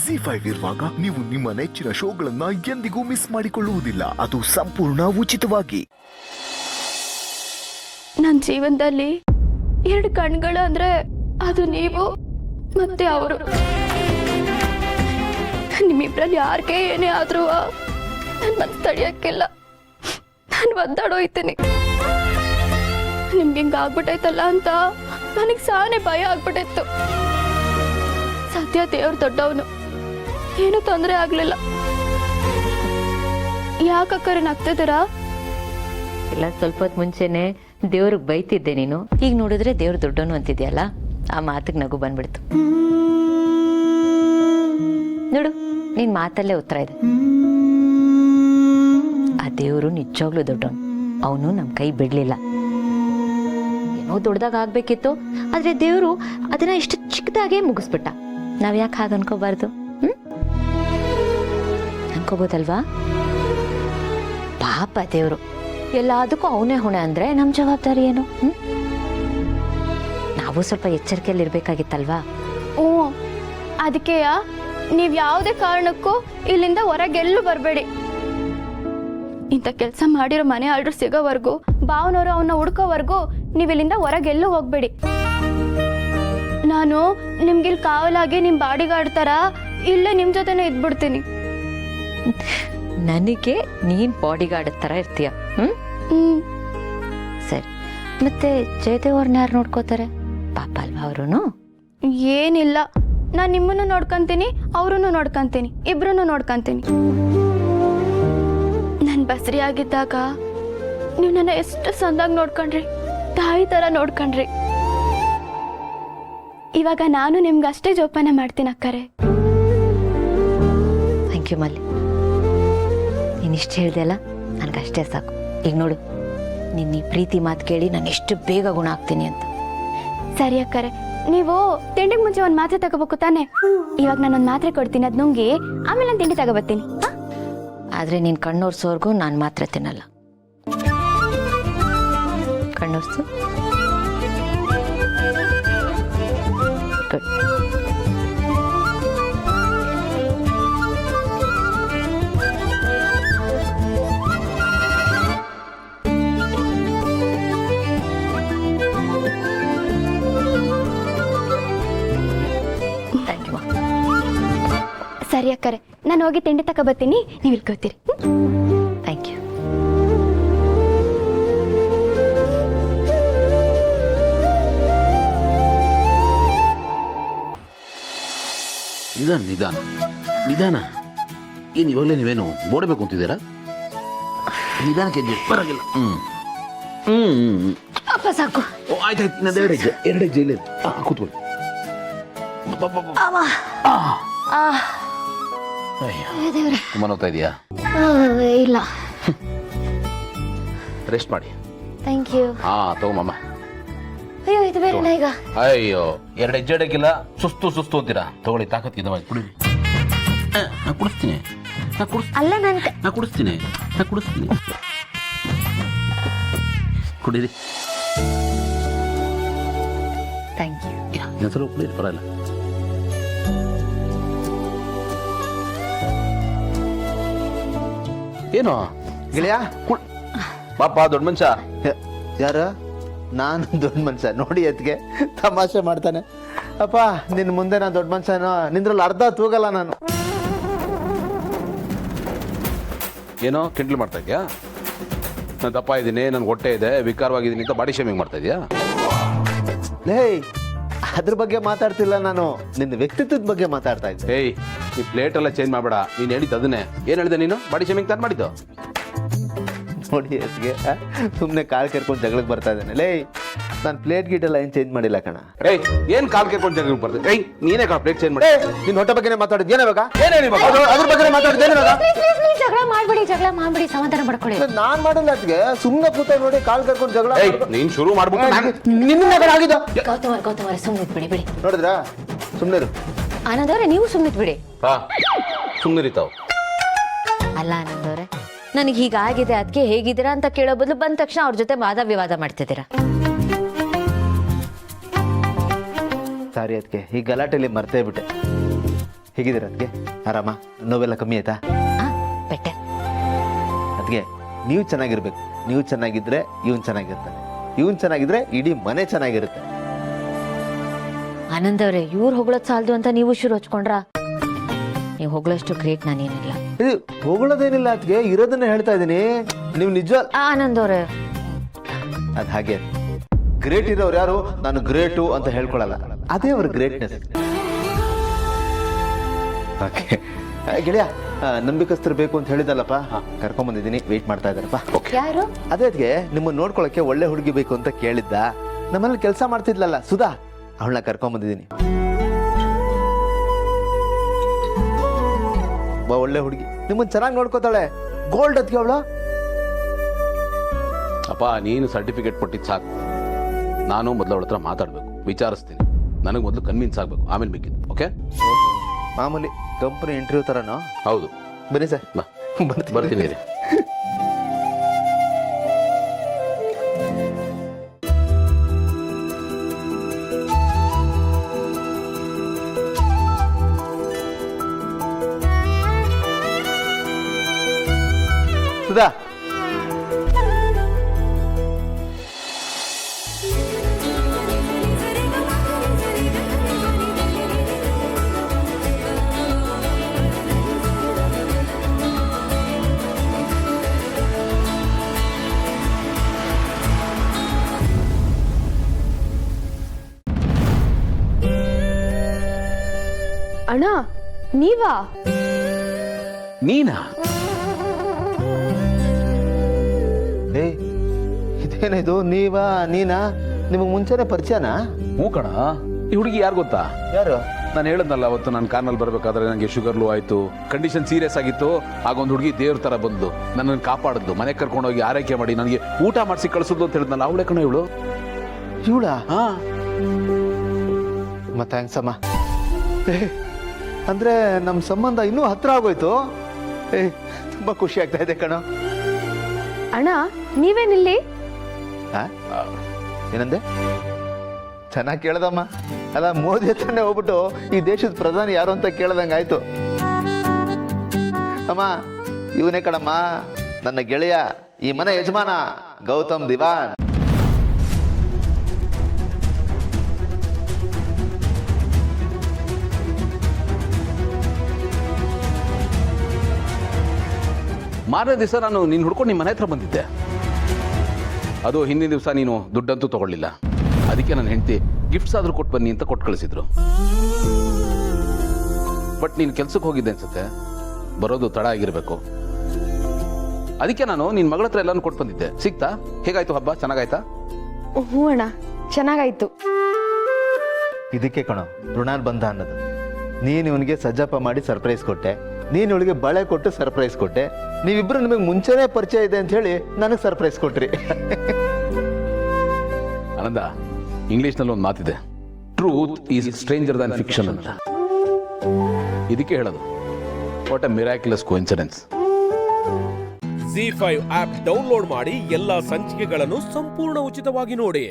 ಜಿ5 ಇರುವಾಗ ನೀವು ನಿಮ್ಮ ನೆಚ್ಚಿನ ಶೋಗಳನ್ನ ಎಂದಿಗೂ ಮಿಸ್ ಮಾಡಿಕೊಳ್ಳುವುದಿಲ್ಲ. ಅದು ಸಂಪೂರ್ಣ ಉಚಿತವಾಗಿ. ನನ್ನ ಜೀವನದಲ್ಲಿ 2 ಕಣ್ಗಳು ಅಂದ್ರೆ ಅದು ನೀವು ಮತ್ತೆ ಅವರು. ನಿಮ್ಮಿಬ್ರಲ್ಲಿ ಯಾರಿಗೆ ಏನೇ ಆದ್ರೂ ನನ್ನ ಮನಸ್ಸು ತಡೆಯಕ್ಕಿಲ್ಲ. ನಾನು ಒದ್ದಾಡೋಯ್ತೀನಿ. ನಿಮ್ಗೆ ಹಿಂಗ ಆಗ್ಬಿಟ್ಟೈತಲ್ಲ ಅಂತ ನನಗೆ ಸಾನೆ ಭಯ ಆಗ್ಬಿಟ್ಟಿತ್ತು. ಸದ್ಯ ದೇವ್ರು ದೊಡ್ಡವನು, ಏನೂ ತೊಂದರೆ ಆಗ್ಲಿಲ್ಲ. ಯಾಕಕ್ಕರೆ ನಗ್ತಿದ್ದೀರಾ? ಇಲ್ಲ, ಸ್ವಲ್ಪ ಹೊತ್ತು ಮುಂಚೆನೆ ದೇವ್ರಿಗೆ ಬೈತಿದ್ದೆ ನೀನು. ಈಗ ನೋಡಿದ್ರೆ ದೇವ್ರು ದೊಡ್ಡವನು ಅಂತಿದ್ಯಲ್ಲ, ಆ ಮಾತಿಗೆ ನಗು ಬಂದ್ಬಿಡ್ತು. ನೋಡು, ನಿನ್ ಮಾತಲ್ಲೇ ಉತ್ತರ ಇದೆ. ಆ ದೇವ್ರು ನಿಜವಾಗ್ಲೂ ದೊಡ್ಡವನು. ಅವನು ನಮ್ ಕೈ ಬಿಡ್ಲಿಲ್ಲ. ಏನೋ ದೊಡ್ಡದಾಗ ಆಗ್ಬೇಕಿತ್ತು, ಆದ್ರೆ ದೇವ್ರು ಅದನ್ನ ಇಷ್ಟು ಚಿಕ್ಕದಾಗೆ ಮುಗಿಸ್ಬಿಟ್ಟ. ನಾವ್ ಯಾಕೆ ಹಾಗೆ ಅನ್ಕೋಬಾರ್ದು? ಅನ್ಕೋಬೋದಲ್ವಾ? ಪಾಪ ದೇವ್ರು, ಎಲ್ಲದಕ್ಕೂ ಅವನೇ ಹೊಣೆ ಅಂದ್ರೆ ನಮ್ ಜವಾಬ್ದಾರಿ ಏನು? ನಾವು ಸ್ವಲ್ಪ ಎಚ್ಚರಿಕೆಯಲ್ಲಿ ಇರ್ಬೇಕಾಗಿತ್ತಲ್ವಾ? ಅದಕ್ಕೆ ನೀವ್ ಯಾವುದೇ ಕಾರಣಕ್ಕೂ ಇಲ್ಲಿಂದ ಹೊರಗೆಲ್ಲೂ ಬರಬೇಡಿ. ಇಂಥ ಕೆಲಸ ಮಾಡಿರೋ ಮನೆ ಆರ್ಡರ್ ಸಿಗೋವರೆಗೂ, ಭಾವನವರು ಅವನ್ನ ಹುಡ್ಕೋವರೆಗೂ ನೀವ್ ಇಲ್ಲಿಂದ ಹೊರಗೆಲ್ಲೂ ಹೋಗ್ಬೇಡಿ. ನಾನು ನಿಮ್ಗಿಲ್ ಕಾವಲಾಗಿ ನಿಮ್ ಬಾಡಿಗಾರ್ಡ್ ತರ ಇಲ್ಲೇ ನಿಮ್ ಜೊತೆನೆ ಇದ್ಬಿಡ್ತೀನಿ. ನನಗೆ ನೀನ್ ಬಾಡಿಗಾರ್ಡ್ ತರ ಇರ್ತೀಯ. ಸರಿ, ಮತ್ತೆ ಜಯದೇವ್ ಅವ್ರನ್ನ ಯಾರು ನೋಡ್ಕೋತಾರೆ? ಪಾಪ ಅಲ್ವಾ ಅವರುನು? ಏನಿಲ್ಲ, ನಾನ್ ನಿಮ್ಮನ್ನು ನೋಡ್ಕೊಂತೀನಿ, ಅವ್ರನ್ನು ನೋಡ್ಕೊಂತೀನಿ, ಇಬ್ರನ್ನು ನೋಡ್ಕೊಂತೀನಿ. ನನ್ ಬಸ್ರಿ ಆಗಿದ್ದಾಗ ನೀವು ನನ್ನ ಎಷ್ಟು ಸಂದಾಗಿ ನೋಡ್ಕೊಂಡ್ರಿ, ತಾಯಿ ತರ ನೋಡ್ಕೊಂಡ್ರಿ. ಇವಾಗ ನಾನು ನಿಮ್ಗೆ ಅಷ್ಟೇ ಜೋಪಾನ ಮಾಡ್ತೀನಿ ಅಕ್ಕರೆ. ಥ್ಯಾಂಕ್ ಯು ಮಲ್ಲಿ. ನೀನಿಷ್ಟು ಹೇಳ್ದೆ ಅಲ್ಲ, ನನಗಷ್ಟೇ ಸಾಕು. ಈಗ ನೋಡು, ನಿನ್ನ ಈ ಪ್ರೀತಿ ಮಾತು ಕೇಳಿ ನಾನು ಎಷ್ಟು ಬೇಗ ಗುಣ ಆಗ್ತೀನಿ ಅಂತ. ಸರಿ ಅಕ್ಕರೆ, ನೀವು ತಿಂಡಿಗೆ ಮುಂಚೆ ಒಂದು ಮಾತ್ರೆ ತಗೋಬೇಕು ತಾನೆ? ಇವಾಗ ನಾನೊಂದು ಮಾತ್ರೆ ಕೊಡ್ತೀನಿ, ಅದ್ ನುಂಗಿ ಆಮೇಲೆ ನಾನು ತಿಂಡಿ ತಗೋಬರ್ತೀನಿ. ಆದ್ರೆ ನೀನ್ ಕಣ್ಣೋರ್ಸೋರ್ಗು ನಾನು ಮಾತ್ರ ತಿನ್ನಲ್ಲ. ಕಣ್ಣೋರ್ಸು. ಗುಡ್. Thank you. ಸರಿ ಅಕ್ಕರೆ, ನಾನು ಹೋಗಿ ತಿಂಡಿ ತಗೋಬರ್ತೀನಿ, ನೀವು ಇಲ್ಲಿ ಕೂತೀರಿ. Thank you. ನಿಧಾನ ನಿಧಾನ ನಿಧಾನ. ಏನು ಇವಾಗಲೇ ನೀವೇನು ಬೋಡಬೇಕು ಅಂತಿದ್ದೀರಾ? ನಿಧಾನಕ್ಕೆ ಬರೋಗಿಲ್ಲ. ಅಪ್ಪ ಸಾಕು. ಓ ಆಯ್ತಾಯ್ತು, ಇನ್ನೊಂದು 2 ಹೆಜ್ಜೆ ಇಲ್ಲ. ಕೂತ್ಕೊಳ್ಳಿ. ತುಂಬ ನೋಡ್ತಾ ಇದೆಯಾ? ಇಲ್ಲ, ರೆಸ್ಟ್ ಮಾಡಿ. Thank you. ತಗೋಮಮ್ಮ. ಅಯ್ಯೋ, ಇದು ಬೇರೆ ಈಗ. ಅಯ್ಯೋ, 2 ಹೆಜ್ಜೆ ಇಡಕ್ಕಿಲ್ಲ, ಸುಸ್ತು ಅಂತೀರಾ? ತಗೊಳ್ಳಿ, ತಾಕತ್ತಿದ ಕುಡಿರಿ. ನಾ ಕುಡಿಸ್ತೀನಿ. ಅಲ್ಲ, ನಾ ಕುಡಿಸ್ತೀನಿ. ಕುಡೀರಿ. Thank you. ಇನ್ನೊಂದ್ಸಲ ಕುಡೀರಿ, ಬರಲ್ಲ. ಏನು ಗೆಳೆಯ? ಪಾಪ ದೊಡ್ಡ ಮನುಷ್ಯ. ಯಾರು? ನಾನು ದೊಡ್ಡ ಮನುಷ್ಯ ನೋಡಿ ಎತ್ಗೆ ತಮಾಷೆ ಮಾಡ್ತಾನೆ. ಅಪ್ಪ, ನಿನ್ನ ಮುಂದೆ ನಾನು ದೊಡ್ಡ ಮನುಷ್ಯನೋ? ನಿಂದ್ರಲ್ಲಿ ಅರ್ಧ ತೂಗಲ್ಲ ನಾನು. ಏನೋ ಕಿಂಡ್ಲ್ ಮಾಡ್ತಾ ಇದೆಯಾ? ನಾನು ದಪ್ಪ ಇದ್ದೀನಿ, ನನ್ಗೆ ಹೊಟ್ಟೆ ಇದೆ, ವಿಕಾರವಾಗಿದ್ದೀನಿ ಅಂತ ಬಾಡಿ ಶೇಮಿಂಗ್ ಮಾಡ್ತಾ ಇದೆಯಾ? ಲೇ, ಅದ್ರ ಬಗ್ಗೆ ಮಾತಾಡ್ತಿಲ್ಲ ನಾನು, ನಿನ್ನ ವ್ಯಕ್ತಿತ್ವದ ಬಗ್ಗೆ ಮಾತಾಡ್ತಾ ಇದ್ದೆ. ಏಯ್, ಈ ಪ್ಲೇಟ್ ಎಲ್ಲ ಚೇಂಜ್ ಮಾಡಬೇಡ. ನೀನು ಹೇಳಿದ್ದು ಅದನ್ನೇ. ಏನು ಹೇಳಿದೆ ನೀನು? ಬಾಡಿ ಶೇಮಿಂಗ್ ತಾನು ಮಾಡಿದ್ದು? ನೋಡಿ ಎತ್ಗೆ ಸುಮ್ಮನೆ ಕಾಲು ಕೆರ್ಕೊಂಡು ಜಗಳಕ್ಕೆ ಬರ್ತಾ ಇದ್ದಾನೆ. ಲೇ, ನಾನು ಪ್ಲೇಟ್ ಗೀಟ್ ಎಲ್ಲ ಏನು ಚೇಂಜ್ ಮಾಡಿಲ್ಲ ಕಣ. ಏಯ್, ಏನು ಕಾಲು ಕೆರ್ಕೊಂಡು ಜಗಳಕ್ಕೆ ಬರ್ತದೆ? ಏಯ್, ನೀನೇ ಪ್ಲೇಟ್ ಚೇಂಜ್ ಮಾಡಿ. ನಿನ್ನ ಹೊಟ್ಟೆ ಬಗ್ಗೆನೇ ಮಾತಾಡಿದ್ಯೇನ ಇವಾಗ? ಏನೇನು ಇವಾಗ? ಅದ್ರ ಬಗ್ಗೆ ಮಾತಾಡಿದ್ದೇನೆ ಇವಾಗ? ಜಗಳ ಮಾಡ್ಬಿಡಿ, ಸಮಾಧಾನ ಮಾಡ್ಕೊಳ್ಳಿ. ನಾನ್ ಮಾಡಿಲ್ಲ ಅದ್ಗೆ, ಸುಮ್ಮನೆ ಕೂತ ನೋಡಿ ಕಾಲ್ ಕರ್ಕೊಂಡು ಜಗಳ. ನೀನ್ ಶುರು ಮಾಡ್ಬಿಟ್ಟು ನಿನ್ನ ಆಗಿದ. ಗೌತಮರೇ ಸುಮ್ಮನೆ ಬಿಡಿ. ನೋಡಿದ್ರಾ? ಸುಮ್ಮನೆ ಆನಂದ್ ಅವರೇ, ನೀವು ಸುಮ್ಮನೆ ಬಿಡಿ. ಸುಮ್ಮನಿರಿತಾವ್. ಅಲ್ಲ ಆನಂದ್ ಅವರೇ, ನನಗೆ ಹೀಗಾಗಿದೆ, ಅದಕ್ಕೆ ಹೇಗಿದ್ದೀರಾ ಅಂತ ಕೇಳೋ ಬದಲು ಬಂದ ತಕ್ಷಣ ಅವ್ರ ಜೊತೆ ವಾದ ವಿವಾದ ಮಾಡ್ತಿದ್ದೀರಾ. ಸಾರಿ ಅದಕ್ಕೆ ಈ ಗಲಾಟೆಯಲ್ಲಿ ಮರ್ತೇ ಬಿಟ್ಟೆ. ಹೇಗಿದ್ದೀರ ಅದಕ್ಕೆ ಆರಾಮ? ನೋವೆಲ್ಲ ಕಮ್ಮಿ ಆಯ್ತಾ? ಬೆಟರ್. ಅದಕ್ಕೆ ನೀವು ಚೆನ್ನಾಗಿರ್ಬೇಕು. ನೀವು ಚೆನ್ನಾಗಿದ್ರೆ ಇವನ್ ಚೆನ್ನಾಗಿರ್ತಾನೆ, ಇವನ್ ಚೆನ್ನಾಗಿದ್ರೆ ಇಡೀ ಮನೆ ಚೆನ್ನಾಗಿರುತ್ತೆ. ಆನಂದ್ ಅವ್ರೆ, ಇವ್ರು ಹೊಗಳೋದ್ ಸಾಲದು ಅಂತ ನೀವು ಶುರು ಹಚ್ಕೊಂಡ್ರ? ನೀವು ಹೊಗಳಷ್ಟು ಗ್ರೇಟ್ ನಾನೇನಿಲ್ಲ. ಇದು ಹೊಗಳೋದೇನಿಲ್ಲ ಅದಕ್ಕೆ, ಇರೋದನ್ನ ಹೇಳ್ತಾ ಇದ್ದೀನಿ. ನೀವು ನಿಜ ಆನಂದ್ ಅವ್ರೆ, ಅದ್ ಹಾಗೆ ಗ್ರೇಟ್ ಇರೋರು ಯಾರು ನಾನು ಗ್ರೇಟು ಅಂತ ಹೇಳ್ಕೊಳಲ್ಲ, ಅದೇ ಅವ್ರ ಗ್ರೇಟ್ನೆಸ್. ಗೆಳೆಯ, ನಂಬಿಕಸ್ತರು ಬೇಕು ಅಂತ ಹೇಳಿದಲ್ಲಪ್ಪ, ಕರ್ಕೊಂಡ್ ಬಂದಿದ್ದೀನಿ, ವೇಟ್ ಮಾಡ್ತಾ ಇದ್ದಾರಪ್ಪ. ಯಾರು? ಅದೇ ಅದಕ್ಕೆ ನಿಮ್ಮನ್ನ ನೋಡ್ಕೊಳಕ್ಕೆ ಒಳ್ಳೆ ಹುಡುಗಿ ಬೇಕು ಅಂತ ಕೇಳಿದ್ದ. ನಮ್ಮಲ್ಲಿ ಕೆಲಸ ಮಾಡ್ತಿದ್ಲಲ್ಲ ಸುಧಾ, ಅವಳನ್ನ ಕರ್ಕೊಂಡ್ ಬಂದಿದ್ದೀನಿ. ಒಳ್ಳೆ ಹುಡುಗಿ, ನಿಮ್ಮನ್ನ ಚೆನ್ನಾಗಿ ನೋಡ್ಕೋತಾಳೆ. ಗೋಲ್ಡ್ ಅದಕ್ಕೆ ಅವಳು. ಅಪ್ಪ ನೀನು ಸರ್ಟಿಫಿಕೇಟ್ ಕೊಟ್ಟಿದ್ದು ಸಾಕು. ನಾನು ಮೊದಲು ಅವಳ ಹತ್ರ ಮಾತಾಡಬೇಕು, ವಿಚಾರಿಸ್ತೀನಿ. ನನಗೆ ಮೊದಲು ಕನ್ವಿನ್ಸ್ ಆಗಬೇಕು, ಆಮೇಲೆ ಬೇಕಿತ್ತು. ಓಕೆ? ಮಾಮೂಲಿ ಕಂಪನಿ ಇಂಟರ್ವ್ಯೂ ತರನೋ? ಹೌದು. ಬನ್ನಿ ಸರ್. ಬರ್ತೀನಿ ರೀ. ಸುಧಾ, ಅಣ್ಣ ನೀವಾ? ನೀನಾ? ಏ ಇದೇನಿದು? ನೀನಾ? ನಿಮಗೆ ಮುಂಚೆನೆ ಪರಿಚಯನಾ? ಹ್ಞೂ ಕಣ. ಈ ಹುಡುಗಿ ಯಾರು ಗೊತ್ತಾ? ಯಾರು? ನಾನು ಹೇಳದ್ನಲ್ಲ ಅವತ್ತು ನಾನು ಕಾರ್ನಲ್ಲಿ ಬರಬೇಕಾದ್ರೆ ನನಗೆ ಶುಗರ್ ಲೋ ಆಯಿತು, ಕಂಡೀಷನ್ ಸೀರಿಯಸ್ ಆಗಿತ್ತು. ಆಗೊಂದು ಹುಡುಗಿ ದೇವ್ರ ಥರ ಬಂದು ನನ್ನನ್ನು ಕಾಪಾಡಿದ್ಲು, ಮನೆಗೆ ಕರ್ಕೊಂಡೋಗಿ ಆರೈಕೆ ಮಾಡಿ ನನಗೆ ಊಟ ಮಾಡಿಸಿ ಕಳಿಸಿದ್ಲು ಅಂತ ಹೇಳಿದ್ನಲ್ಲ, ಅವಳೆ ಕಣ ಇವಳು. ಇವಳಾ? ಹಾಂ. ಮತ್ತೆ ಥ್ಯಾಂಕ್ಸ್ ಅಮ್ಮ. ಅಂದ್ರೆ ನಮ್ಮ ಸಂಬಂಧ ಇನ್ನೂ ಹತ್ರ ಆಗೋಯ್ತು. ತುಂಬಾ ಖುಷಿ ಆಗ್ತಾ ಇದೆ ಕಣೋ. ಅಣ್ಣ ನೀವೇನಿಲ್ಲಿ? ಏನಂದೆ? ಚೆನ್ನಾಗಿ ಕೇಳ್ದಮ್ಮ. ಅಲ್ಲ, ಮೋದಿ ಹತ್ರನೇ ಹೋಗ್ಬಿಟ್ಟು ಈ ದೇಶದ ಪ್ರಧಾನಿ ಯಾರು ಅಂತ ಕೇಳ್ದಂಗೆ ಆಯ್ತು. ಅಮ್ಮ, ಇವನೇ ಕಣಮ್ಮ ನನ್ನ ಗೆಳೆಯ, ಈ ಮನೆ ಯಜಮಾನ ಗೌತಮ್ ದಿವಾನ್. ಮಾರನೇ ದಿವಸ ನಾನು ನಿನ್ನ ಹುಡ್ಕೊಂಡು ನಿಮ್ಮ ಮನೆ ಹತ್ರ ಬಂದಿದ್ದೆ. ಅದು ಹಿಂದಿನ ದಿವಸ ನೀನು ದುಡ್ಡಂತೂ ತಗೊಳ್ಳಿಲ್ಲ. ಅದಕ್ಕೆ ನನ್ನ ಹೆಂಡತಿ ಗಿಫ್ಟ್ಸ್ ಆದರೂ ಕೊಟ್ಟು ಬನ್ನಿ ಅಂತ ಕೊಟ್ಟು ಕಳಿಸಿದ್ರು. ಬಟ್ ನೀನು ಕೆಲ್ಸಕ್ಕೆ ಹೋಗಿದ್ದೆ ಅನ್ಸುತ್ತೆ, ಬರೋದು ತಡ ಆಗಿರಬೇಕು. ಅದಕ್ಕೆ ನಾನು ನಿನ್ನ ಮಗಳ ಹತ್ರ ಎಲ್ಲಾನು ಕೊಟ್ಟು ಬಂದಿದ್ದೆ. ಸಿಕ್ತಾ? ಹೇಗಾಯ್ತು ಹಬ್ಬ? ಚೆನ್ನಾಗಾಯ್ತಾ? ಹ್ಞೂ ಅಣ್ಣ, ಚೆನ್ನಾಗಾಯ್ತು. ಇದಕ್ಕೆ ಕಣೋ ಋಣಾಲ್ ಬಂಧ ಅನ್ನೋದು. ನೀನು ಇವನಿಗೆ ಸಜ್ಜಪ್ಪ ಮಾಡಿ ಸರ್ಪ್ರೈಸ್ ಕೊಟ್ಟೆ, ನೀನು ಇವಳಿಗೆ ಬಳೆ ಕೊಟ್ಟು ಸರ್ಪ್ರೈಸ್ ಕೊಟ್ಟೆ, ನೀವಿಬ್ರು ನಿಮಗೆ ಮುಂಚೆನೇ ಪರಿಚಯ ಇದೆ ಅಂತ ಹೇಳಿ ನನಗೆ ಸರ್ಪ್ರೈಸ್ ಕೊಟ್ರಿ. ಆನಂದ, ಇಂಗ್ಲಿಷ್ನಲ್ಲಿ ಒಂದು ಮಾತಿದೆ, truth is stranger than fiction ಅಂತ. ಇದಕ್ಕೆ ಹೇಳೋದು, what a miraculous coincidence. ZEE5 app download ಮಾಡಿ ಎಲ್ಲಾ ಸಂಚಿಕೆಗಳನ್ನು ಸಂಪೂರ್ಣ ಉಚಿತವಾಗಿ ನೋಡಿ.